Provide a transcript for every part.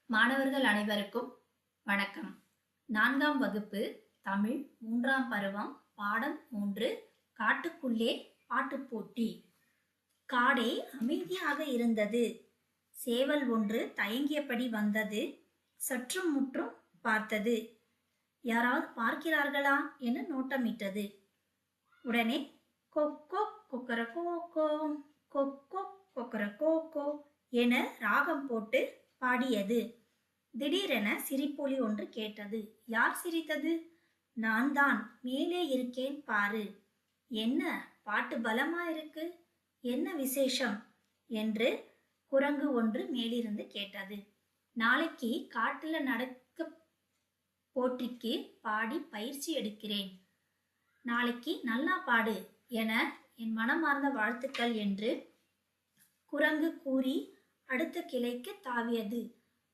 மாணவர்கள் அனைவருக்கும் வணக்கம். 4ஆம் வகுப்பு தமிழ் 3ஆம் பருவம் பாடம் 3 காட்டுக்குள்ளே பாட்டுப் போட்டி. காடே அமைதியாக இருந்தது. சேவல் ஒன்று தயங்கியபடி வந்தது. சற்றும் முற்றும் பார்த்தது. யாராவது பார்க்கிறார்களா என நோட்டமிட்டது. உடனே கொக்கோ கொக்கரகோக்கோ கொக்கோ கொக்கரகோக்கோ என ராகம் போட்டு பாடியது. திடீரென சிரிப்பொலி ஒன்று கேட்டது. யார் சிரித்தது? நான் தான், மேலே இருக்கேன் பாரு. என்ன பாட்டு பலமா இருக்கு? என்ன விசேஷம் என்று குரங்கு ஒன்று மேலிருந்து கேட்டது. நாளைக்கு காட்டுல நடக்க போட்டிக்கு பாடி பயிற்சி எடுக்கிறேன். நாளைக்கு நல்லா பாடு என என் மனமார்ந்த வாழ்த்துக்கள் என்று குரங்கு கூறி அடுத்த கிளைக்கு தாவியது.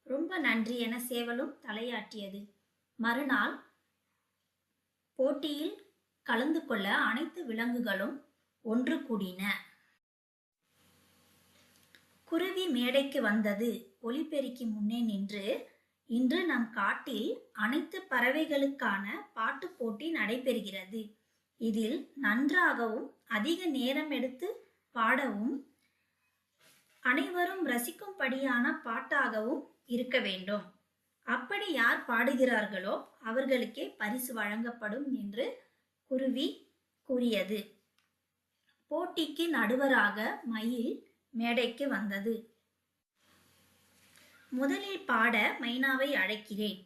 ரொம்ப நன்றி என சேவலும் தலையாட்டியது. மறுநாள் போட்டியில் கலந்து கொள்ள அனைத்து விலங்குகளும் ஒன்று கூடின. குருவி மேடைக்கு வந்தது. ஒலிபெருக்கி முன்னே நின்று, இன்று நம் காட்டில் அனைத்து பறவைகளுக்கான பாட்டு போட்டி நடைபெறுகிறது. இதில் நன்றாகவும் அதிக நேரம் எடுத்து பாடவும் அனைவரும் ரசிக்கும்படியான பாட்டாகவும் இருக்க வேண்டும். அப்படி யார் பாடுகிறார்களோ அவர்களுக்கே பரிசு வழங்கப்படும் என்று குருவி கூறியது. போட்டிக்கு நடுவராக மயில் மேடைக்கு வந்தது. முதலில் பாட மைனாவை அழைக்கிறேன்.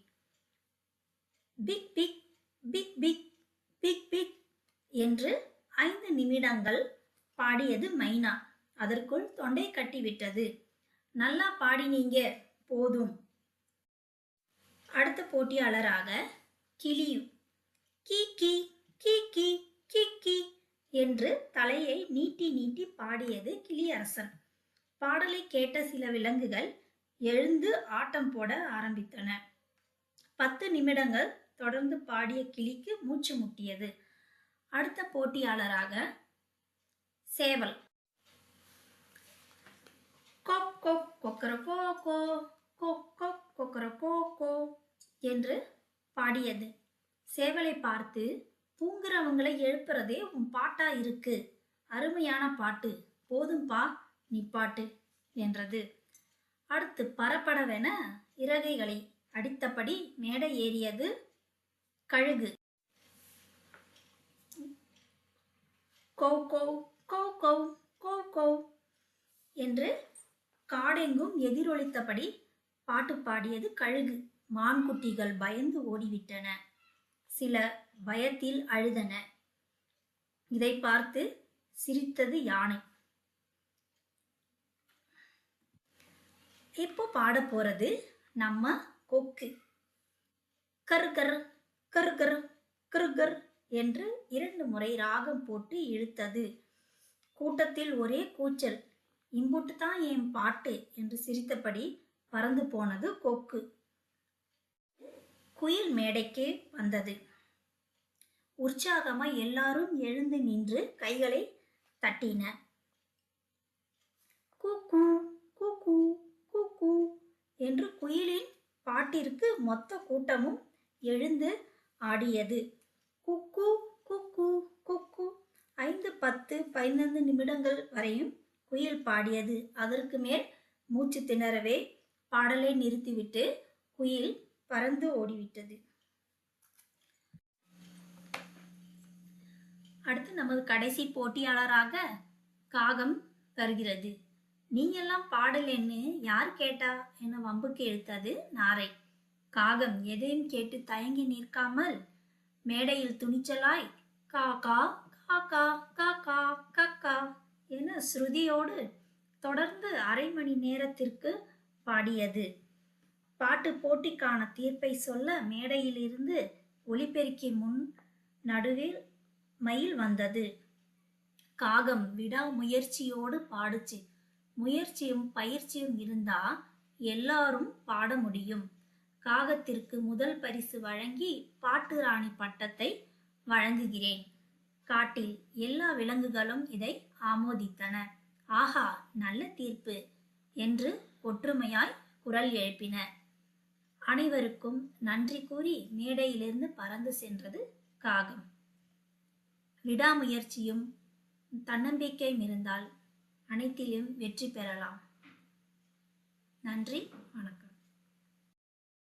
பிக் பிக் பிக் பிக் பிக் பிக் என்று 5 நிமிடங்கள் பாடியது மைனா. அதற்குள் தொண்டை கட்டிவிட்டது. நல்லா பாடினீங்க, போதும். அடுத்த போட்டியாளராக கிளி கீ கீ கீ கீ கீ கீ என்று தலையை நீட்டி நீட்டி பாடியது கிளியரசன். பாடலை கேட்ட சில விலங்குகள் எழுந்து ஆட்டம் போட ஆரம்பித்தன. 10 நிமிடங்கள் தொடர்ந்து பாடிய கிளிக்கு மூச்சு முட்டியது. அடுத்த போட்டியாளராக சேவல் கொக் கொக் கொக்கரகோக்கோ கொக் கொக் கொக்கரகோக்கோ என்று பாடியது. சேவலை பார்த்து, தூங்குறவங்களை எழுப்புறதே உன் பாட்டா இருக்கு. அருமையான பாட்டு, போதும்பா நிப்பாட்டு என்றது. அடுத்து பரபரவென இறகைகளை அடித்தபடி மேடை ஏறியது கழுகு. கௌ கௌ கௌ கௌ கௌ கௌ என்று காடெங்கும் எதிரொலித்தபடி பாட்டு பாடியது கழுகு. மான்குட்டிகள் பயந்து ஓடிவிட்டன. சில பயத்தில் அழுதன. இதை பார்த்து சிரித்தது யானை. இப்போ பாட போறது நம்ம கொக்கு. கர்கர் கர்கர் கர்கர் என்று 2 முறை ராகம் போட்டு இழுத்தது. கூட்டத்தில் ஒரே கூச்சல். இம்புட்டு தான் என் பாட்டு என்று சிரித்தபடி பறந்து போனது கொக்கு. குயில் மேடைக்கு வந்தது. உற்சாகமா எல்லாரும் எழுந்து நின்று கைகளை தட்டின. கூக்கூ கூக்கூ கூக்கூ என்று குயிலின் பாட்டிற்கு மொத்த கூட்டமும் எழுந்து ஆடியது. குக்கூ குக்கூ குக்கூ 5, 10, 15 நிமிடங்கள் வரையும் குயில் பாடியது. அதற்கு மேல் மூச்சு திணறவே பாடலை நிறுத்திவிட்டு குயில் பறந்து ஓடிவிட்டது. அடுத்து நமது கடைசி போட்டியாளராக காகம் வருகிறது. நீங்கெல்லாம் பாடலன்னு யார் கேட்டா என வம்புக்கு இழுத்தது நாரை. காகம் எதையும் கேட்டு தயங்கி நிற்காமல் மேடையில் துணிச்சலாய் காக்கா காக்கா காக்கா காக்கா என ஸ்ருதியோடு தொடர்ந்து அரை மணி நேரத்திற்கு பாடியது. பாட்டு போட்டிக்கான தீர்ப்பை சொல்ல மேடையில் இருந்து ஒலிபெருக்கி முன் நடுவில் மயில் வந்தது. காகம் விடாமுயற்சியோடு பாடுச்சு. முயற்சியும் பயிற்சியும் இருந்தா எல்லாரும் பாட முடியும். காகத்திற்கு முதல் பரிசு வழங்கி பாட்டு ராணி பட்டத்தை வழங்குகிறேன். காட்டில் எல்லா விலங்குகளும் இதை ஆமோதித்தன. ஆஹா, நல்ல தீர்ப்பு என்று ஒற்றுமையாய் குரல் எழுப்பின. அனைவருக்கும் நன்றி கூறி மேடையிலிருந்து பறந்து சென்றது காகம். விடாமுயற்சியும் தன்னம்பிக்கையும் இருந்தால் அனைத்திலும் வெற்றி பெறலாம். நன்றி, வணக்கம்.